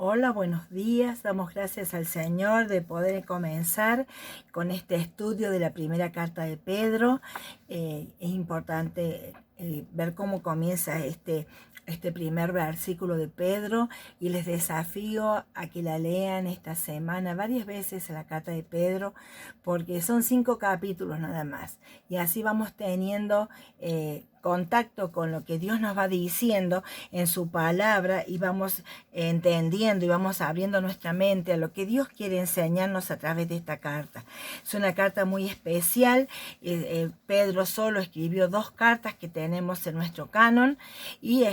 Hola, buenos días. Damos gracias al Señor de poder comenzar con este estudio de la primera carta de Pedro. Es importante ver cómo comienza este primer versículo de Pedro y les desafío a que la lean esta semana varias veces la carta de Pedro porque son 5 capítulos nada más y así vamos teniendo contacto con lo que Dios nos va diciendo en su palabra y vamos entendiendo y vamos abriendo nuestra mente a lo que Dios quiere enseñarnos a través de esta carta. Es una carta muy especial. Pedro solo escribió 2 cartas que tenemos en nuestro canon y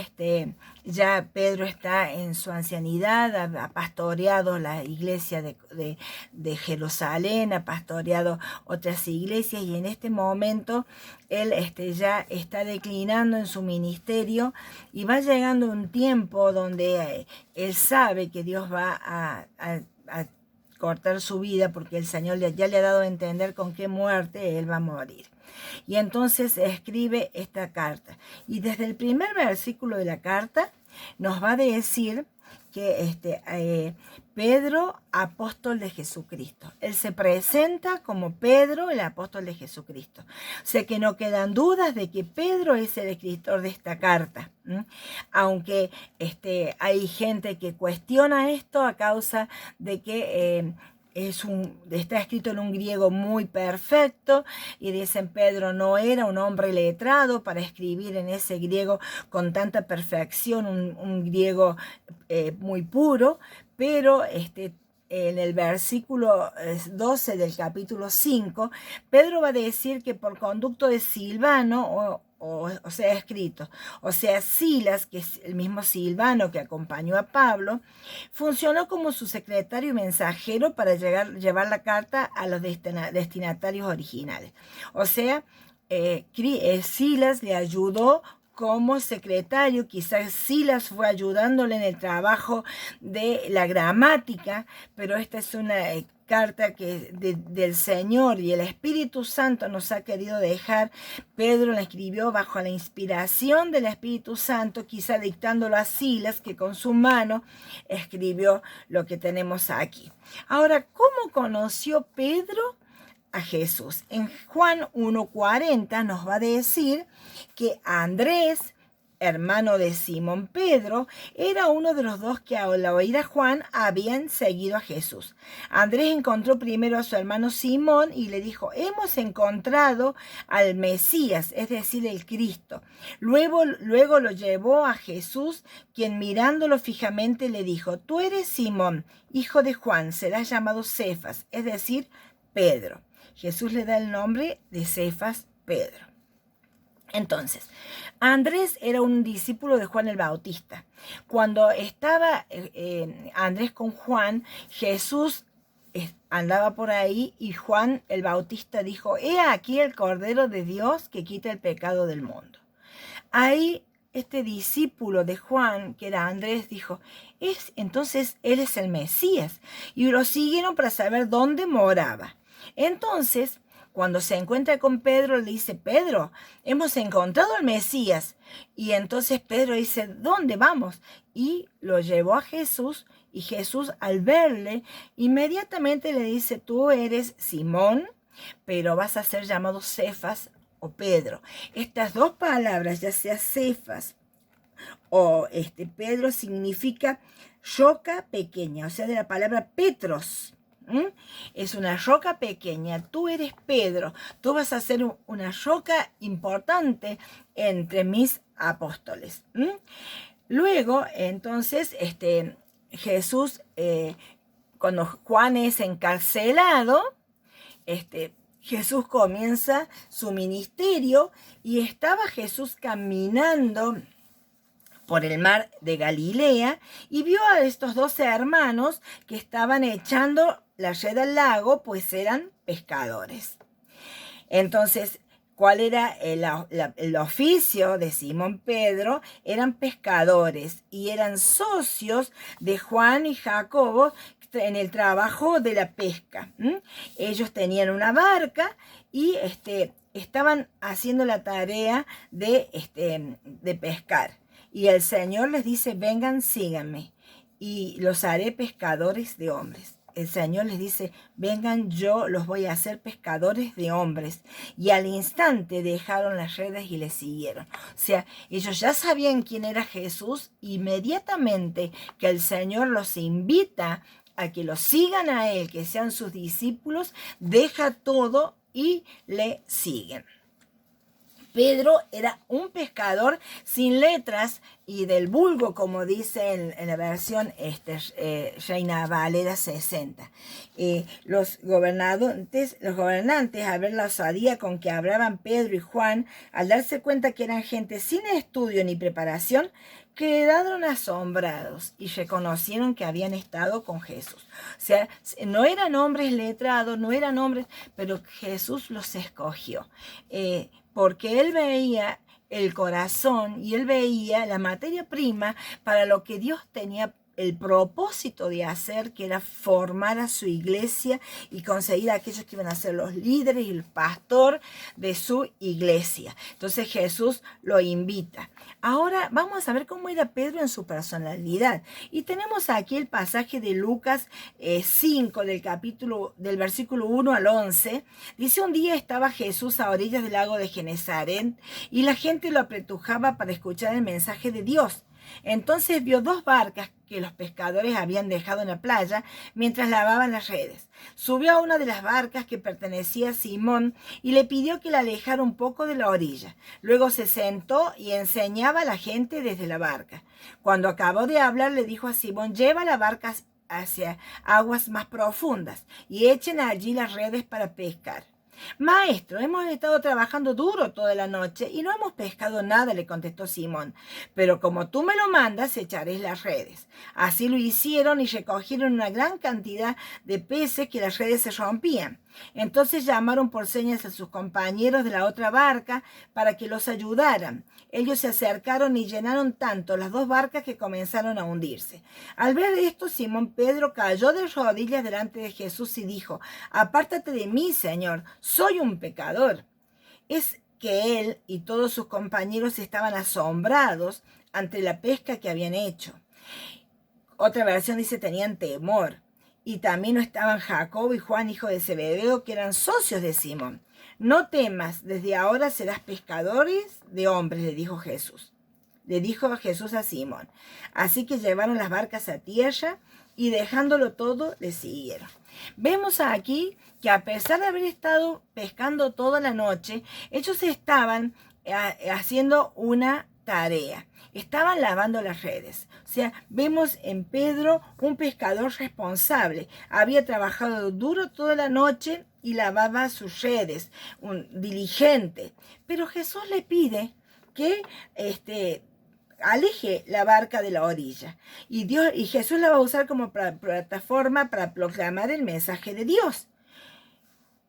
ya Pedro está en su ancianidad, ha pastoreado la iglesia de Jerusalén, ha pastoreado otras iglesias y en este momento él ya está declinando en su ministerio y va llegando un tiempo donde él sabe que Dios va a cortar su vida porque el Señor ya le ha dado a entender con qué muerte él va a morir. Y entonces escribe esta carta. Y desde el primer versículo de la carta nos va a decir que Pedro, apóstol de Jesucristo. Él se presenta como Pedro, el apóstol de Jesucristo. O sea que no quedan dudas de que Pedro es el escritor de esta carta. Aunque hay gente que cuestiona esto a causa de que está escrito en un griego muy perfecto y dicen Pedro no era un hombre letrado para escribir en ese griego con tanta perfección, un griego muy puro, pero en el versículo 12 del capítulo 5, Pedro va a decir que por conducto de Silvano, o sea, escrito, o sea, Silas, que es el mismo Silvano que acompañó a Pablo, funcionó como su secretario y mensajero para llevar la carta a los destinatarios originales. O sea, Silas le ayudó como secretario, quizás Silas fue ayudándole en el trabajo de la gramática, pero esta es una carta que del Señor y el Espíritu Santo nos ha querido dejar. Pedro la escribió bajo la inspiración del Espíritu Santo, quizá dictándolo a Silas, que con su mano escribió lo que tenemos aquí. Ahora, ¿cómo conoció Pedro a Jesús? En Juan 1:40 nos va a decir que Andrés, hermano de Simón Pedro, era uno de los 2 que al oír a Juan habían seguido a Jesús. Andrés encontró primero a su hermano Simón y le dijo: hemos encontrado al Mesías, es decir, el Cristo. Luego lo llevó a Jesús, quien mirándolo fijamente le dijo: tú eres Simón, hijo de Juan, serás llamado Cefas, es decir, Pedro. Jesús le da el nombre de Cefas, Pedro. Entonces, Andrés era un discípulo de Juan el Bautista. Cuando estaba Andrés con Juan, Jesús andaba por ahí y Juan el Bautista dijo: he aquí el Cordero de Dios que quita el pecado del mundo. Ahí este discípulo de Juan, que era Andrés, dijo: entonces él es el Mesías. Y lo siguieron para saber dónde moraba. Entonces, cuando se encuentra con Pedro, le dice: Pedro, hemos encontrado al Mesías. Y entonces Pedro dice: ¿dónde vamos? Y lo llevó a Jesús, y Jesús, al verle, inmediatamente le dice: tú eres Simón, pero vas a ser llamado Cefas o Pedro. Estas 2 palabras, ya sea Cefas o Pedro, significa roca pequeña, o sea, de la palabra Petros. Es una roca pequeña. Tú eres Pedro. Tú vas a ser una roca importante entre mis apóstoles. Luego, entonces, Jesús, cuando Juan es encarcelado, Jesús comienza su ministerio y estaba Jesús caminando por el mar de Galilea y vio a estos 12 hermanos que estaban echando la red al lago, pues eran pescadores. Entonces, ¿cuál era el oficio de Simón Pedro? Eran pescadores y eran socios de Juan y Jacobo en el trabajo de la pesca. Ellos tenían una barca y estaban haciendo la tarea de pescar. Y el Señor les dice: vengan, síganme. y los haré pescadores de hombres. El Señor les dice, vengan, yo los voy a hacer pescadores de hombres. Y al instante dejaron las redes y le siguieron. O sea, ellos ya sabían quién era Jesús. Inmediatamente que el Señor los invita a que los sigan a Él, que sean sus discípulos, deja todo y le siguen. Pedro era un pescador sin letras y del vulgo, como dice en la versión Reina Valera 60. Los gobernantes, al ver la osadía con que hablaban Pedro y Juan, al darse cuenta que eran gente sin estudio ni preparación, quedaron asombrados y reconocieron que habían estado con Jesús. O sea, no eran hombres letrados, no eran hombres, pero Jesús los escogió. Porque Él veía el corazón y Él veía la materia prima para lo que Dios tenía el propósito de hacer, que era formar a su iglesia y conseguir a aquellos que iban a ser los líderes y el pastor de su iglesia. Entonces Jesús lo invita. Ahora vamos a ver cómo era Pedro en su personalidad. Y tenemos aquí el pasaje de Lucas 5, del versículo 1 al 11. Dice, un día estaba Jesús a orillas del lago de Genesaret y la gente lo apretujaba para escuchar el mensaje de Dios. Entonces vio dos barcas que los pescadores habían dejado en la playa mientras lavaban las redes. Subió a una de las barcas que pertenecía a Simón y le pidió que la alejara un poco de la orilla. Luego se sentó y enseñaba a la gente desde la barca. Cuando acabó de hablar, le dijo a Simón, lleva la barca hacia aguas más profundas y echen allí las redes para pescar. Maestro, hemos estado trabajando duro toda la noche y no hemos pescado nada, le contestó Simón. Pero como tú me lo mandas, echaré las redes. Así lo hicieron y recogieron una gran cantidad de peces que las redes se rompían. Entonces llamaron por señas a sus compañeros de la otra barca para que los ayudaran. Ellos se acercaron y llenaron tanto las dos barcas que comenzaron a hundirse. Al ver esto, Simón Pedro cayó de rodillas delante de Jesús y dijo, apártate de mí, Señor, soy un pecador. Es que él y todos sus compañeros estaban asombrados ante la pesca que habían hecho. Otra versión dice tenían temor. Y también no estaban Jacobo y Juan, hijo de Zebedeo, que eran socios de Simón. No temas, desde ahora serás pescadores de hombres, le dijo Jesús. Le dijo Jesús a Simón. Así que llevaron las barcas a tierra y dejándolo todo, le siguieron. Vemos aquí que a pesar de haber estado pescando toda la noche, ellos estaban haciendo una tarea. Estaban lavando las redes. O sea, vemos en Pedro un pescador responsable. Había trabajado duro toda la noche y lavaba sus redes, un diligente. Pero Jesús le pide que aleje la barca de la orilla. Y Jesús la va a usar como plataforma para proclamar el mensaje de Dios.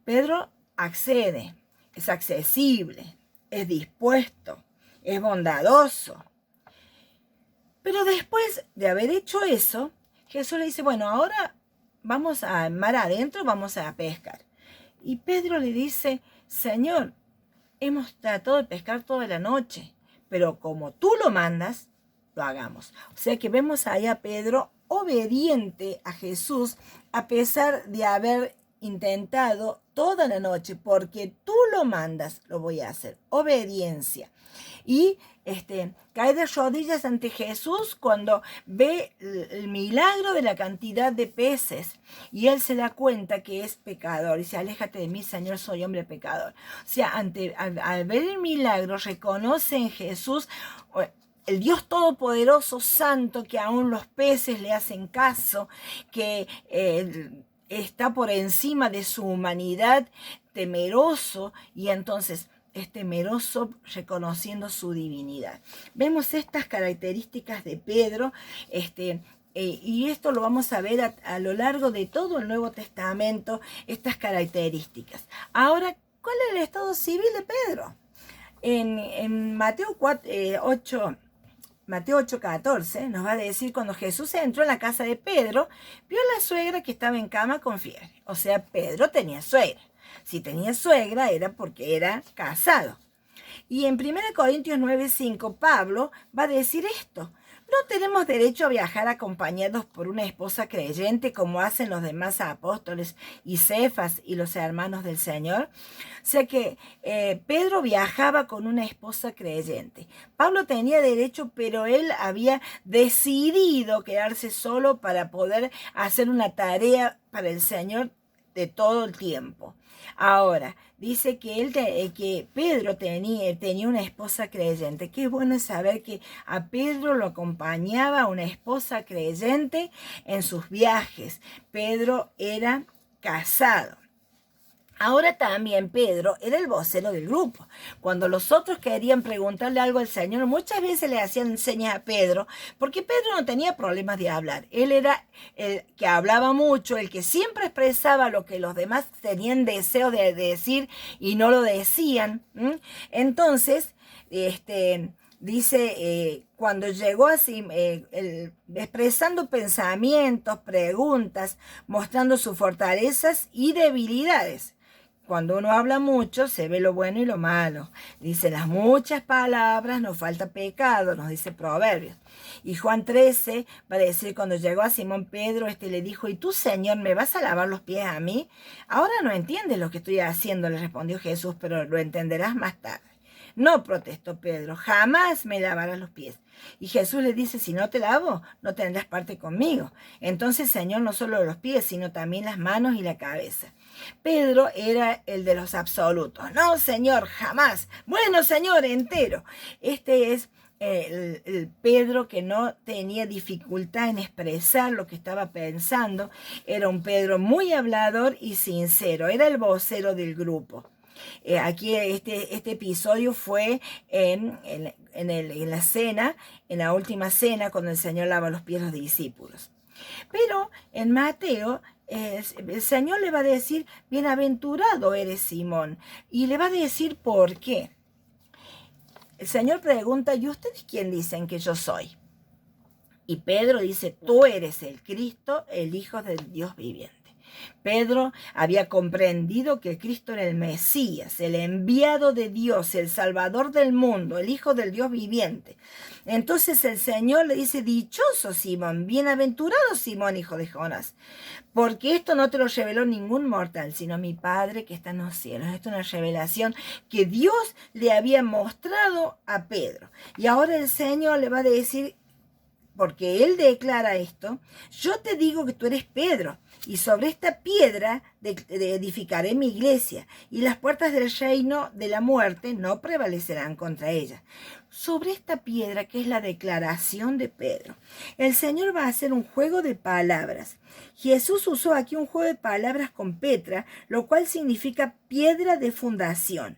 Pedro accede, es accesible, es dispuesto, es bondadoso. Pero después de haber hecho eso, Jesús le dice, bueno, ahora vamos a mar adentro, vamos a pescar. Y Pedro le dice, Señor, hemos tratado de pescar toda la noche, pero como tú lo mandas, lo hagamos. O sea que vemos ahí a Pedro obediente a Jesús, a pesar de haber intentado toda la noche, porque tú lo mandas, lo voy a hacer. Obediencia. Y cae de rodillas ante Jesús cuando ve el milagro de la cantidad de peces y él se da cuenta que es pecador y dice, aléjate de mí, Señor, soy hombre pecador. O sea, al ver el milagro reconoce en Jesús el Dios Todopoderoso, Santo, que aún los peces le hacen caso, que está por encima de su humanidad, temeroso, y entonces es temeroso reconociendo su divinidad. Vemos estas características de Pedro, y esto lo vamos a ver a lo largo de todo el Nuevo Testamento, estas características. Ahora, ¿cuál es el estado civil de Pedro? En Mateo 8:14 nos va a decir, cuando Jesús entró en la casa de Pedro, vio a la suegra que estaba en cama con fiebre. O sea, Pedro tenía suegra. Si tenía suegra era porque era casado. Y en 1 Corintios 9:5 Pablo va a decir esto. No tenemos derecho a viajar acompañados por una esposa creyente como hacen los demás apóstoles y Cefas y los hermanos del Señor. O sea que Pedro viajaba con una esposa creyente. Pablo tenía derecho, pero él había decidido quedarse solo para poder hacer una tarea para el Señor de todo el tiempo. Ahora, dice que Pedro tenía una esposa creyente. Qué bueno es saber que a Pedro lo acompañaba una esposa creyente en sus viajes. Pedro era casado. Ahora también Pedro era el vocero del grupo. Cuando los otros querían preguntarle algo al Señor, muchas veces le hacían señas a Pedro, porque Pedro no tenía problemas de hablar. Él era el que hablaba mucho, el que siempre expresaba lo que los demás tenían deseo de decir y no lo decían. Entonces, dice, cuando llegó así, expresando pensamientos, preguntas, mostrando sus fortalezas y debilidades. Cuando uno habla mucho, se ve lo bueno y lo malo. Dice, las muchas palabras nos falta pecado, nos dice Proverbios. Y Juan 13 va a decir, cuando llegó a Simón Pedro, le dijo, ¿y tú, Señor, me vas a lavar los pies a mí? Ahora no entiendes lo que estoy haciendo, le respondió Jesús, pero lo entenderás más tarde. No, protestó Pedro, jamás me lavarás los pies. Y Jesús le dice, si no te lavo, no tendrás parte conmigo. Entonces, Señor, no solo los pies, sino también las manos y la cabeza. Pedro era el de los absolutos. No, Señor, jamás. Bueno, Señor, entero. Este es el Pedro que no tenía dificultad en expresar lo que estaba pensando. Era un Pedro muy hablador y sincero. Era el vocero del grupo. Aquí este episodio fue en la cena, en la última cena, cuando el Señor lava los pies a los discípulos. Pero en Mateo, el Señor le va a decir, bienaventurado eres Simón, y le va a decir por qué. El Señor pregunta, ¿y ustedes quién dicen que yo soy? Y Pedro dice, tú eres el Cristo, el Hijo del Dios viviente. Pedro había comprendido que Cristo era el Mesías, el enviado de Dios, el Salvador del mundo, el Hijo del Dios viviente. Entonces el Señor le dice, dichoso Simón, bienaventurado Simón, hijo de Jonás, porque esto no te lo reveló ningún mortal, sino mi Padre que está en los cielos. Esto es una revelación que Dios le había mostrado a Pedro. Y ahora el Señor le va a decir, porque él declara esto, yo te digo que tú eres Pedro, y sobre esta piedra edificaré mi iglesia, y las puertas del reino de la muerte no prevalecerán contra ella. Sobre esta piedra, que es la declaración de Pedro, el Señor va a hacer un juego de palabras. Jesús usó aquí un juego de palabras con Petra, lo cual significa piedra de fundación,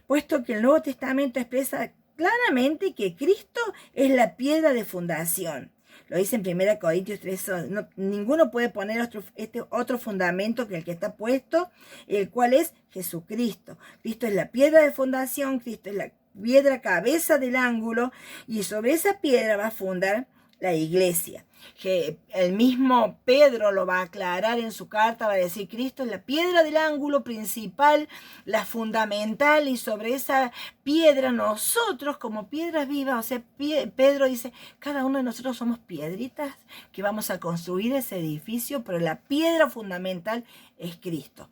puesto que el Nuevo Testamento expresa claramente que Cristo es la piedra de fundación. Lo dice en 1 Corintios 3, ninguno puede poner otro fundamento que el que está puesto, el cual es Jesucristo. Cristo es la piedra de fundación, Cristo es la piedra cabeza del ángulo, y sobre esa piedra va a fundar la iglesia. Que el mismo Pedro lo va a aclarar en su carta, va a decir, Cristo es la piedra del ángulo principal, la fundamental, y sobre esa piedra nosotros como piedras vivas, o sea, Pedro dice, cada uno de nosotros somos piedritas que vamos a construir ese edificio, pero la piedra fundamental es Cristo.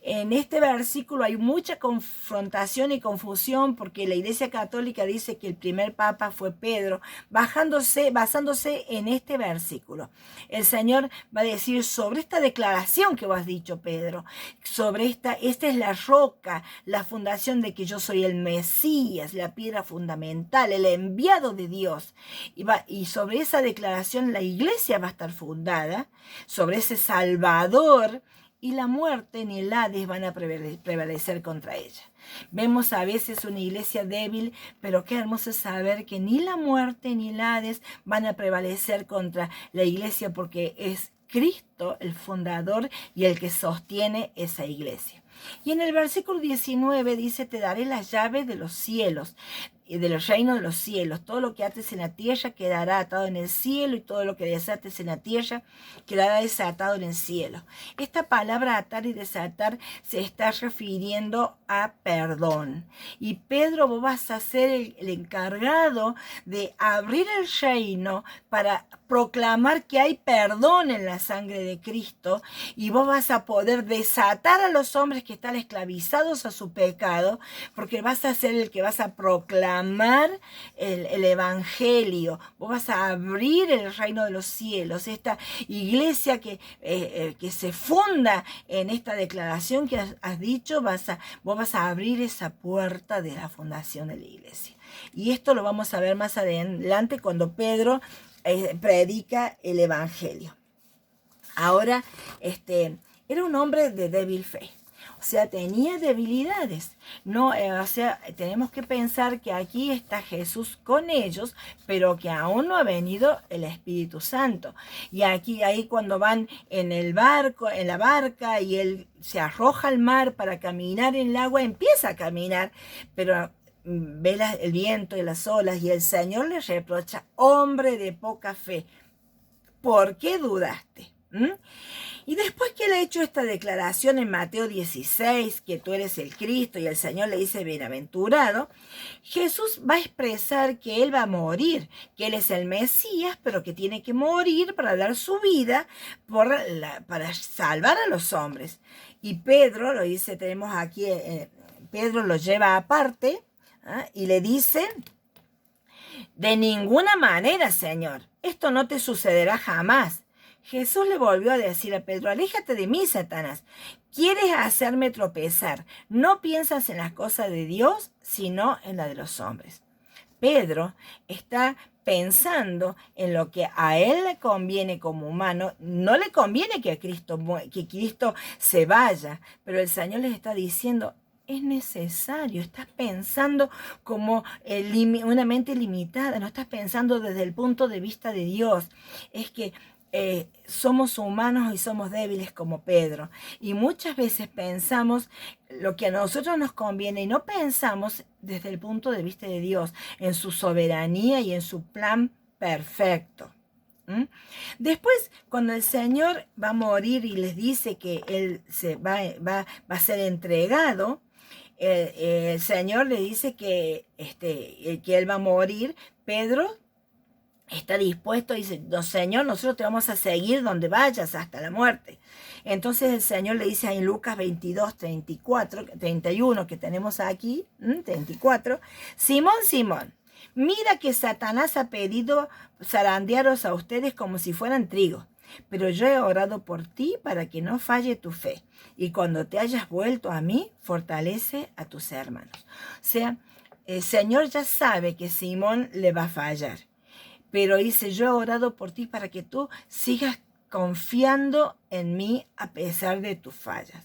En este versículo hay mucha confrontación y confusión, porque la Iglesia Católica dice que el primer papa fue Pedro, basándose en este versículo. El Señor va a decir, sobre esta declaración que vos has dicho, Pedro, sobre esta es la roca, la fundación de que yo soy el Mesías, la piedra fundamental, el enviado de Dios. Y sobre esa declaración la iglesia va a estar fundada, sobre ese Salvador, y la muerte ni el Hades van a prevalecer contra ella. Vemos a veces una iglesia débil, pero qué hermoso es saber que ni la muerte ni el Hades van a prevalecer contra la iglesia, porque es Cristo el fundador y el que sostiene esa iglesia. Y en el versículo 19 dice, te daré las llaves de los cielos. y del reino de los cielos. Todo lo que ates en la tierra quedará atado en el cielo, y todo lo que desates en la tierra quedará desatado en el cielo. Esta palabra atar y desatar se está refiriendo a perdón. Y Pedro, vos vas a ser el encargado de abrir el reino para proclamar que hay perdón en la sangre de Cristo, y vos vas a poder desatar a los hombres que están esclavizados a su pecado, porque vas a ser el que vas a proclamar el evangelio. Vos vas a abrir el reino de los cielos. Esta iglesia que se funda en esta declaración que has dicho, vos vas a abrir esa puerta de la fundación de la iglesia. Y esto lo vamos a ver más adelante cuando Pedro predica el evangelio. Ahora, era un hombre de débil fe. O sea, tenía debilidades. No, o sea, tenemos que pensar que aquí está Jesús con ellos, pero que aún no ha venido el Espíritu Santo. Y ahí cuando van en el barco, en la barca, y él se arroja al mar para caminar en el agua, empieza a caminar, pero ve el viento y las olas, y el Señor le reprocha: hombre de poca fe, ¿por qué dudaste? Y después que él ha hecho esta declaración en Mateo 16, que tú eres el Cristo, y el Señor le dice bienaventurado, Jesús va a expresar que él va a morir, que él es el Mesías, pero que tiene que morir para dar su vida para salvar a los hombres. Y Pedro, lo dice, tenemos aquí, Pedro lo lleva aparte, y le dice: de ninguna manera, Señor, esto no te sucederá jamás. Jesús le volvió a decir a Pedro: aléjate de mí, Satanás. Quieres hacerme tropezar. No piensas en las cosas de Dios, sino en las de los hombres. Pedro está pensando en lo que a él le conviene como humano. No le conviene que Cristo se vaya, pero el Señor les está diciendo: es necesario. Estás pensando como una mente limitada, no estás pensando desde el punto de vista de Dios. Es que somos humanos y somos débiles como Pedro, y muchas veces pensamos lo que a nosotros nos conviene y no pensamos desde el punto de vista de Dios, en su soberanía y en su plan perfecto. Después, cuando el Señor va a morir y les dice que él va a ser entregado, el Señor le dice que él va a morir. Pedro está dispuesto y dice: no, Señor, nosotros te vamos a seguir donde vayas hasta la muerte. Entonces el Señor le dice en Lucas 22, 34, 31, que tenemos aquí, 34, Simón, Simón, mira que Satanás ha pedido zarandearos a ustedes como si fueran trigo, pero yo he orado por ti para que no falle tu fe, y cuando te hayas vuelto a mí, fortalece a tus hermanos. O sea, el Señor ya sabe que Simón le va a fallar, pero dice: yo he orado por ti para que tú sigas confiando en mí a pesar de tus fallas.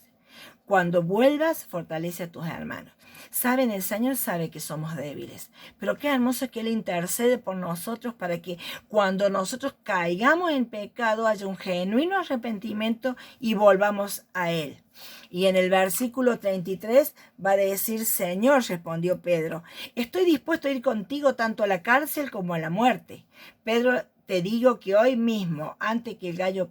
Cuando vuelvas, fortalece a tus hermanos. Saben, el Señor sabe que somos débiles, pero qué hermoso que Él intercede por nosotros para que cuando nosotros caigamos en pecado haya un genuino arrepentimiento y volvamos a Él. Y en el versículo 33 va a decir: Señor, respondió Pedro, estoy dispuesto a ir contigo tanto a la cárcel como a la muerte. Pedro, te digo que hoy mismo, antes que el gallo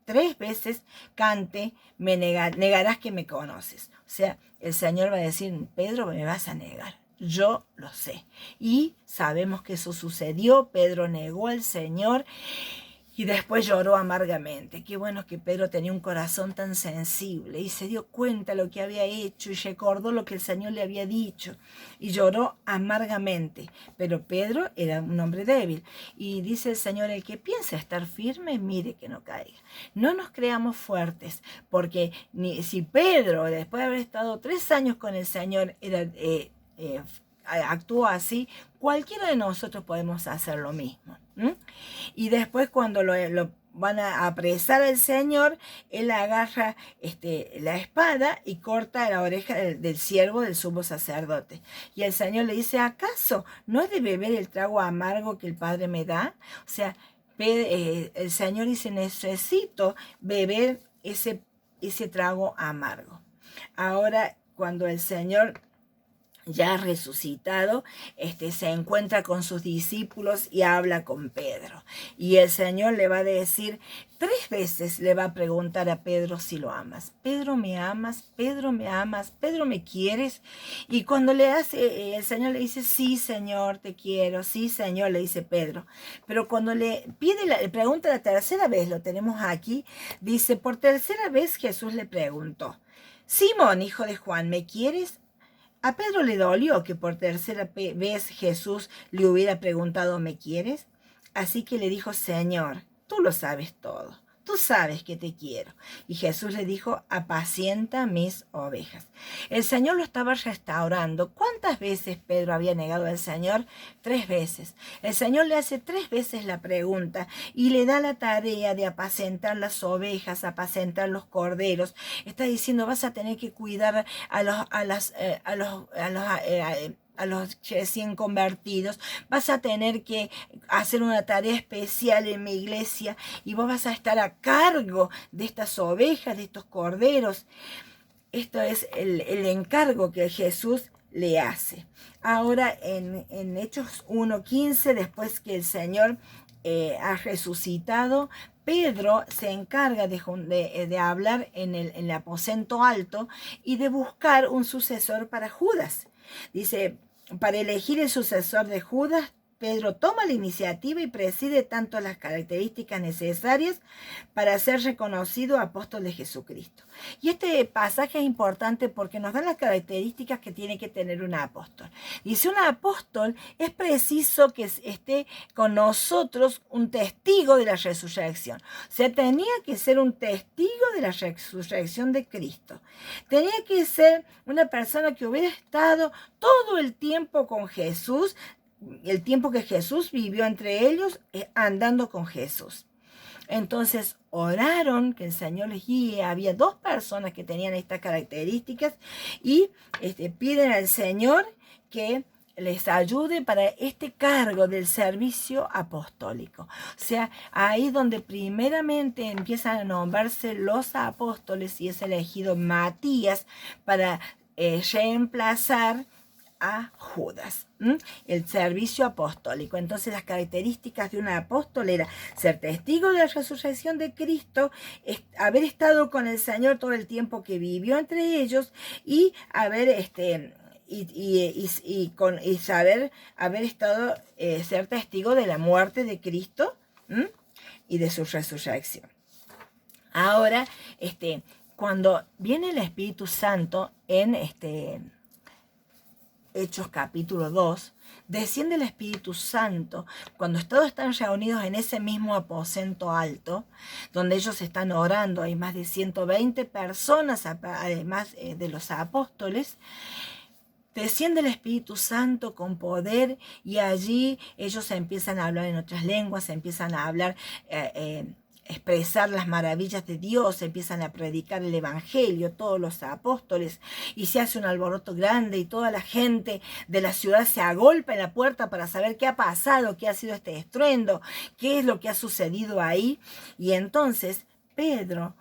3 veces cante, negarás que me conoces. O sea, el Señor va a decir: Pedro, me vas a negar. Yo lo sé. Y sabemos que eso sucedió. Pedro negó al Señor y después lloró amargamente. Qué bueno que Pedro tenía un corazón tan sensible y se dio cuenta de lo que había hecho y recordó lo que el Señor le había dicho y lloró amargamente. Pero Pedro era un hombre débil y dice el Señor: el que piensa estar firme, mire que no caiga. No nos creamos fuertes, porque si Pedro, después de haber estado 3 años con el Señor, actuó así, cualquiera de nosotros podemos hacer lo mismo. Y después, cuando lo van a apresar al Señor, él agarra la espada y corta la oreja del siervo del sumo sacerdote. Y el Señor le dice: ¿acaso no he de beber el trago amargo que el Padre me da? O sea, el Señor dice: necesito beber ese trago amargo. Ahora, cuando el Señor ya resucitado, se encuentra con sus discípulos y habla con Pedro. Y el Señor le va a decir, 3 veces le va a preguntar a Pedro si lo amas. Pedro, ¿me amas? Pedro, ¿me amas? Pedro, ¿me quieres? Y cuando le hace, el Señor le dice, sí, Señor, te quiero. Sí, Señor, le dice Pedro. Pero cuando le pregunta la tercera vez, lo tenemos aquí, dice, por tercera vez Jesús le preguntó, Simón, hijo de Juan, ¿me quieres? A Pedro le dolió que por tercera vez Jesús le hubiera preguntado, ¿me quieres? Así que le dijo, Señor, tú lo sabes todo. Tú sabes que te quiero. Y Jesús le dijo, apacienta mis ovejas. El Señor lo estaba restaurando. ¿Cuántas veces Pedro había negado al Señor? 3 veces. El Señor le hace 3 veces la pregunta y le da la tarea de apacentar las ovejas, apacentar los corderos. Está diciendo, vas a tener que cuidar a los recién convertidos, vas a tener que hacer una tarea especial en mi iglesia y vos vas a estar a cargo de estas ovejas, de estos corderos. Esto es el encargo que Jesús le hace. Ahora en Hechos 1:15, después que el Señor ha resucitado, Pedro se encarga de hablar en el aposento alto y de buscar un sucesor para Judas. Dice, para elegir el sucesor de Judas, Pedro toma la iniciativa y preside tanto las características necesarias para ser reconocido apóstol de Jesucristo. Y este pasaje es importante porque nos da las características que tiene que tener un apóstol. Dice, un apóstol es preciso que esté con nosotros un testigo de la resurrección. O sea, tenía que ser un testigo de la resurrección de Cristo. Tenía que ser una persona que hubiera estado todo el tiempo con Jesús, el tiempo que Jesús vivió entre ellos, andando con Jesús. Entonces oraron que el Señor les guíe. Había 2 personas que tenían estas características y piden al Señor que les ayude para este cargo del servicio apostólico. O sea, ahí donde primeramente empiezan a nombrarse los apóstoles y es elegido Matías para reemplazar a Judas, el servicio apostólico. Entonces las características de un apóstol era ser testigo de la resurrección de Cristo, haber estado con el Señor todo el tiempo que vivió entre ellos y haber saber haber estado ser testigo de la muerte de Cristo y de su resurrección. Ahora, cuando viene el Espíritu Santo en Hechos capítulo 2, desciende el Espíritu Santo cuando todos están reunidos en ese mismo aposento alto, donde ellos están orando. Hay más de 120 personas, además de los apóstoles. Desciende el Espíritu Santo con poder y allí ellos empiezan a hablar en otras lenguas, empiezan a hablar, expresar las maravillas de Dios, empiezan a predicar el Evangelio, todos los apóstoles, y se hace un alboroto grande y toda la gente de la ciudad se agolpa en la puerta para saber qué ha pasado, qué ha sido este estruendo, qué es lo que ha sucedido ahí. Y entonces Pedro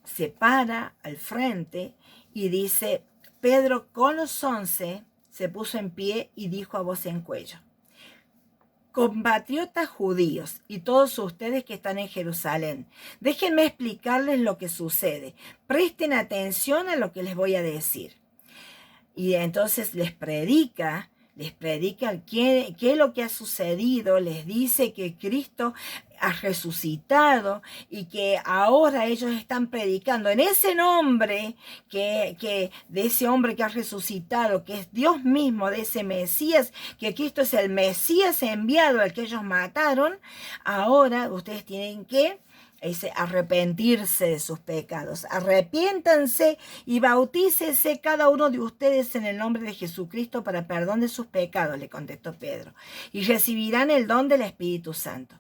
se para al frente y dice, Pedro con los 11 se puso en pie y dijo a voz en cuello, compatriotas judíos y todos ustedes que están en Jerusalén, déjenme explicarles lo que sucede. Presten atención a lo que les voy a decir. Y entonces les predica qué es lo que ha sucedido, les dice que Cristo ha resucitado y que ahora ellos están predicando en ese nombre de ese hombre que ha resucitado, que es Dios mismo, de ese Mesías, que Cristo es el Mesías enviado al que ellos mataron. Ahora ustedes tienen que arrepentirse de sus pecados. Arrepiéntanse y bautícese cada uno de ustedes en el nombre de Jesucristo para perdón de sus pecados, le contestó Pedro, y recibirán el don del Espíritu Santo.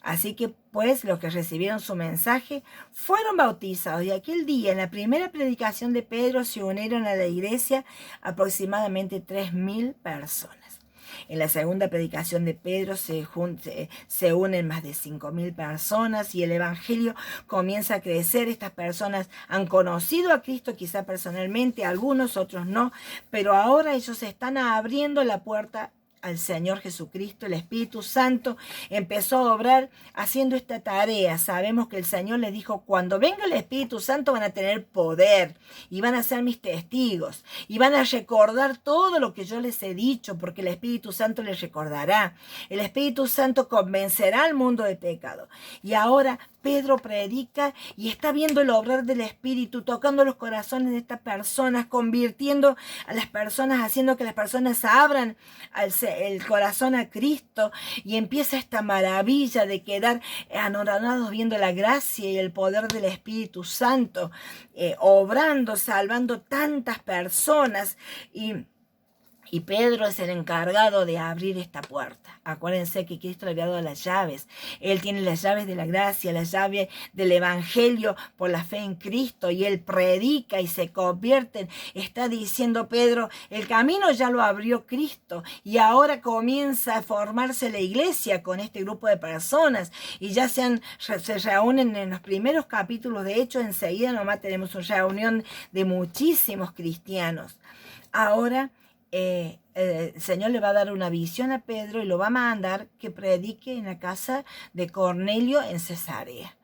Así que pues los que recibieron su mensaje fueron bautizados, y aquel día en la primera predicación de Pedro se unieron a la iglesia aproximadamente 3.000 personas. En la segunda predicación de Pedro se unen más de 5.000 personas y el Evangelio comienza a crecer. Estas personas han conocido a Cristo quizá personalmente, algunos, otros no, pero ahora ellos están abriendo la puerta al Señor Jesucristo. El Espíritu Santo empezó a obrar haciendo esta tarea. Sabemos que el Señor les dijo, cuando venga el Espíritu Santo van a tener poder y van a ser mis testigos y van a recordar todo lo que yo les he dicho, porque el Espíritu Santo les recordará. El Espíritu Santo convencerá al mundo de pecado. Y ahora Pedro predica y está viendo el obrar del Espíritu, tocando los corazones de estas personas, convirtiendo a las personas, haciendo que las personas abran el corazón a Cristo, y empieza esta maravilla de quedar anonadados viendo la gracia y el poder del Espíritu Santo, obrando, salvando tantas personas. Y Pedro es el encargado de abrir esta puerta. Acuérdense que Cristo le había dado las llaves. Él tiene las llaves de la gracia, las llaves del Evangelio por la fe en Cristo. Y Él predica y se convierten. Está diciendo Pedro, el camino ya lo abrió Cristo. Y ahora comienza a formarse la iglesia con este grupo de personas. Y ya se reúnen en los primeros capítulos. De hecho, enseguida nomás tenemos una reunión de muchísimos cristianos. Ahora el Señor le va a dar una visión a Pedro y lo va a mandar que predique en la casa de Cornelio en Cesarea.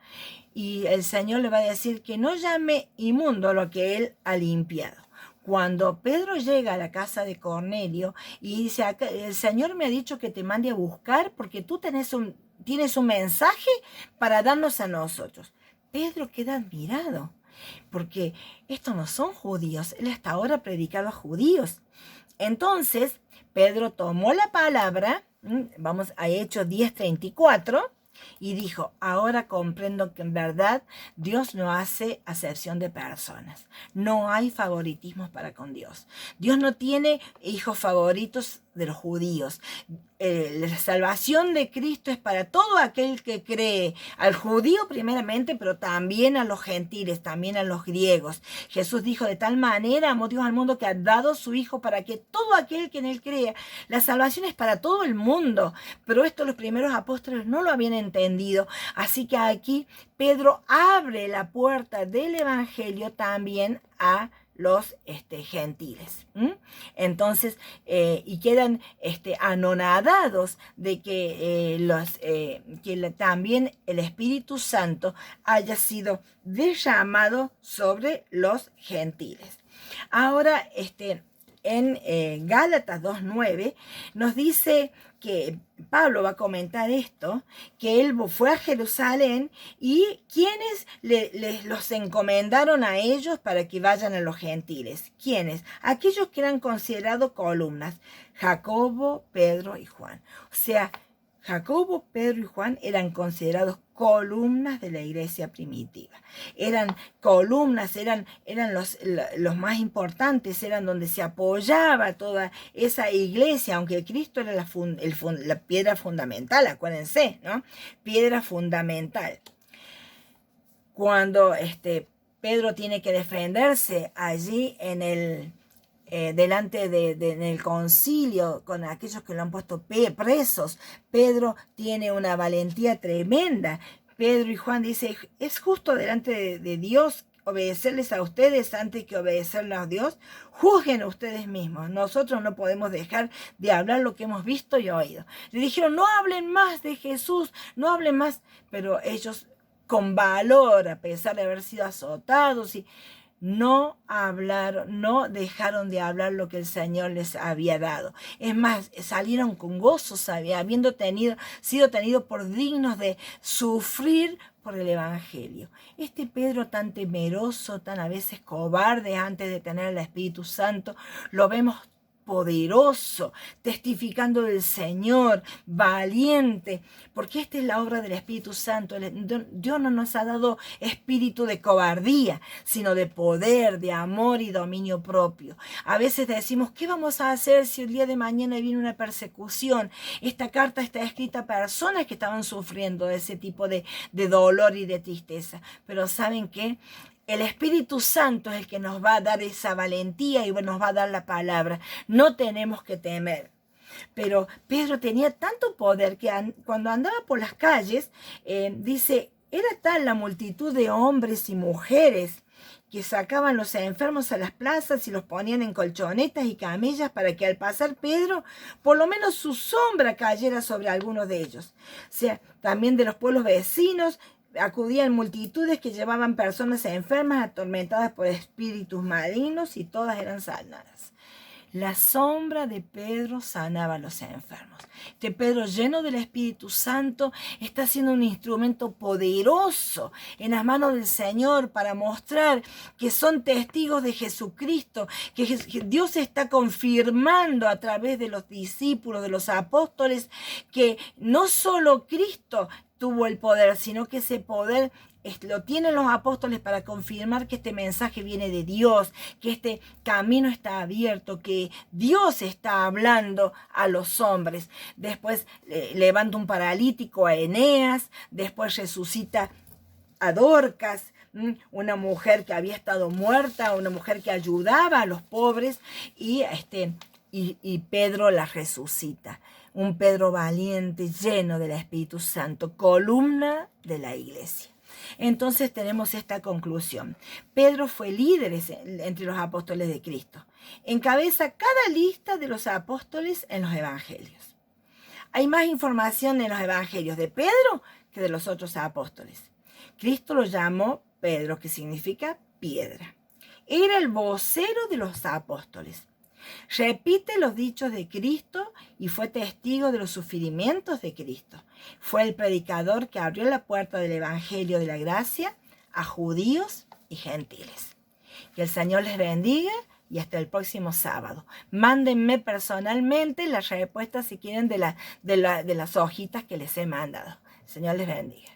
Y el Señor le va a decir que no llame inmundo lo que él ha limpiado. Cuando Pedro llega a la casa de Cornelio y dice, el Señor me ha dicho que te mande a buscar porque tú tienes un mensaje para darnos a nosotros. Pedro queda admirado, porque estos no son judíos. Él hasta ahora predicaba a judíos. Entonces, Pedro tomó la palabra, vamos a Hechos 10:34, y dijo, ahora comprendo que en verdad Dios no hace acepción de personas. No hay favoritismos para con Dios. Dios no tiene hijos favoritos de los judíos. La salvación de Cristo es para todo aquel que cree, al judío primeramente, pero también a los gentiles, también a los griegos. Jesús dijo, de tal manera amó Dios al mundo que ha dado su Hijo para que todo aquel que en él crea, la salvación es para todo el mundo. Pero esto los primeros apóstoles no lo habían entendido. Así que aquí Pedro abre la puerta del Evangelio también a los gentiles. Entonces, y quedan anonadados de que, también el Espíritu Santo haya sido derramado sobre los gentiles. Ahora, en Gálatas 2:9 nos dice que Pablo va a comentar esto, que él fue a Jerusalén y quienes los encomendaron a ellos para que vayan a los gentiles. ¿Quiénes? Aquellos que eran considerados columnas, Jacobo, Pedro y Juan. O sea, Jacobo, Pedro y Juan eran considerados columnas de la iglesia primitiva. Eran columnas, eran los más importantes, eran donde se apoyaba toda esa iglesia, aunque Cristo era la piedra fundamental, acuérdense, ¿no? Piedra fundamental. Cuando Pedro tiene que defenderse allí en el delante en el concilio con aquellos que lo han puesto presos, Pedro tiene una valentía tremenda. Pedro y Juan dice, ¿es justo delante de Dios obedecerles a ustedes antes que obedecerles a Dios? Juzguen ustedes mismos. Nosotros no podemos dejar de hablar lo que hemos visto y oído. Le dijeron, no hablen más de Jesús, no hablen más. Pero ellos, con valor, a pesar de haber sido azotados, no hablaron, no dejaron de hablar lo que el Señor les había dado. Es más, salieron con gozo, habiendo sido tenidos por dignos de sufrir por el Evangelio. Pedro tan temeroso, tan a veces cobarde antes de tener el Espíritu Santo, lo vemos poderoso, testificando del Señor, valiente, porque esta es la obra del Espíritu Santo. Dios no nos ha dado espíritu de cobardía, sino de poder, de amor y dominio propio. A veces decimos, ¿qué vamos a hacer si el día de mañana viene una persecución? Esta carta está escrita a personas que estaban sufriendo ese tipo de dolor y de tristeza. Pero ¿saben qué? El Espíritu Santo es el que nos va a dar esa valentía y nos va a dar la palabra. No tenemos que temer. Pero Pedro tenía tanto poder que cuando andaba por las calles, dice, era tal la multitud de hombres y mujeres que sacaban los enfermos a las plazas y los ponían en colchonetas y camellas para que al pasar Pedro, por lo menos su sombra cayera sobre algunos de ellos. O sea, también de los pueblos vecinos acudían multitudes que llevaban personas enfermas, atormentadas por espíritus malignos, y todas eran sanadas. La sombra de Pedro sanaba a los enfermos. Este Pedro, lleno del Espíritu Santo, está siendo un instrumento poderoso en las manos del Señor para mostrar que son testigos de Jesucristo, que Dios está confirmando a través de los discípulos, de los apóstoles, que no solo Cristo tuvo el poder, sino que ese poder lo tienen los apóstoles para confirmar que este mensaje viene de Dios, que este camino está abierto, que Dios está hablando a los hombres. Después levanta un paralítico, a Eneas, después resucita a Dorcas, una mujer que había estado muerta, una mujer que ayudaba a los pobres, y Pedro la resucita. Un Pedro valiente, lleno del Espíritu Santo, columna de la iglesia. Entonces tenemos esta conclusión. Pedro fue líder entre los apóstoles de Cristo. Encabeza cada lista de los apóstoles en los evangelios. Hay más información en los evangelios de Pedro que de los otros apóstoles. Cristo lo llamó Pedro, que significa piedra. Era el vocero de los apóstoles. Repite los dichos de Cristo y fue testigo de los sufrimientos de Cristo. Fue el predicador que abrió la puerta del Evangelio de la Gracia a judíos y gentiles. Que el Señor les bendiga y hasta el próximo sábado. Mándenme personalmente las respuestas si quieren de las hojitas que les he mandado. El Señor les bendiga.